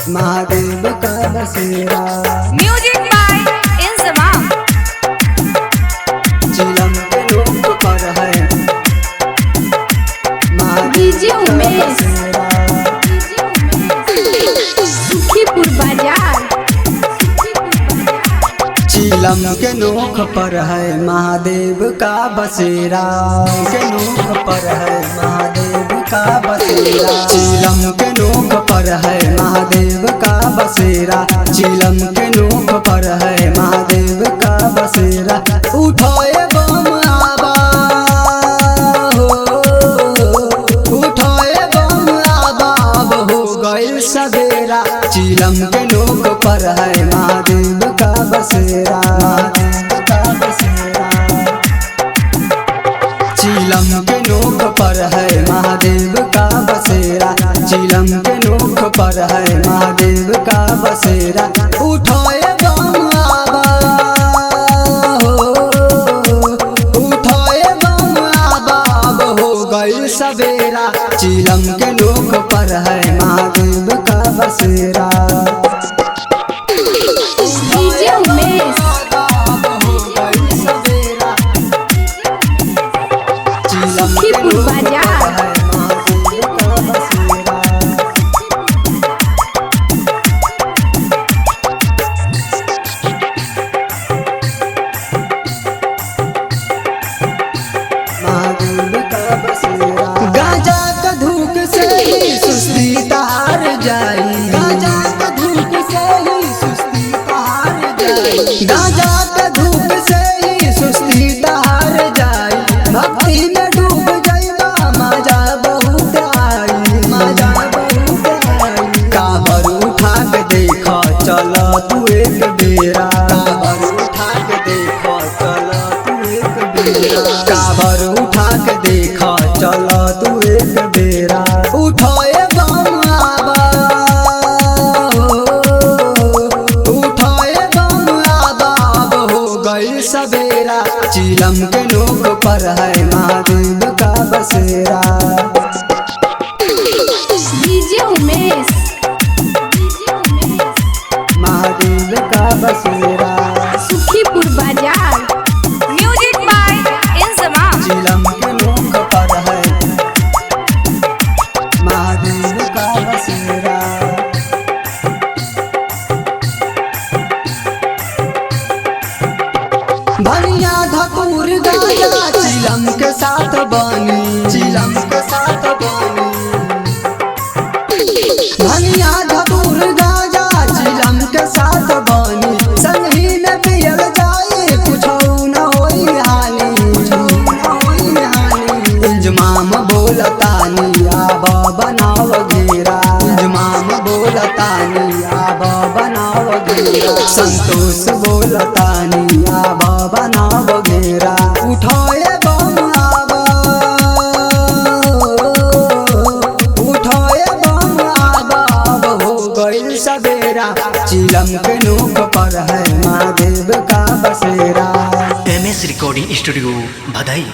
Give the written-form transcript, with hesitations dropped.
महादेव का बसेरा। Music by Inzamam. चिलम के लोग पर है डीजे महादेव का उमेश। बसेरा। सुखीपुर बाजार। चिलम के नोक पर है महादेव का बसेरा। के नोक पर है महादेव का बसेरा। चिलम के नोक पर है महादेव का बसेरा। चिलम के नोक पर है महादेव का बसेरा। उठाए बम आबा हो, उठाए बम आबा हो गइल सवेरा। चिलम के नोक पर है महादेव का बसेरा। महादेव का बसेरा। चिलम के नोक पर है महादेव का बसेरा। चिलम के नोक पर है महादेव का बसेरा। उठाए बम आबा हो, उठाए बम आबा हो गइल सवेरा। चिलम के नोक पर है महादेव का बसेरा। डीजे उमेश। सुखीपुर बाजार। गाजा का धूप से ही सुस्ती तार जाई। गाजा का धूप से ही सुस्ती तार जाई। गाजा का धूप से ही सुस्ती तार जाई। भक्ति में डूब जाइबा मजा बहुत आई। मजा बहुत आई। काबर उठा के देखा चल तू एक बेरा। काबर उठा के देखा चल तू एक बेरा। काबर उठा के देखा चल तू एक बेरा। उठाए बम आबा हो, उठाए बम आबा हो गइल सवेरा। चिलम के नोक पर है महादेव का बसेरा। डीजे उमेश। महादेव का बसेरा। सुखीपुर बाजार। Music by Inzamam. चिलम के नोक पर है महादेव का बसेरा। भनिया धतूर गाजा चिलम के साथ बनी। चिलम के साथ बनी। भनिया धतूर गाजा चिलम के साथ बनी। संगी में पियल जाए कुछो न होई हानि। कुछो न होई हानि। इंजमाम बोलतानी आब बनाव घेरा। इंजमाम बोलतानी आब बनाव घेरा। संतोष बोलतानी आब बनाव घेरा। उठाए बम आबा हो, उठाए बम आबा हो गइल सवेरा। चिलम के नोक पर है महादेव का बसेरा। MS recording studio Bhadai.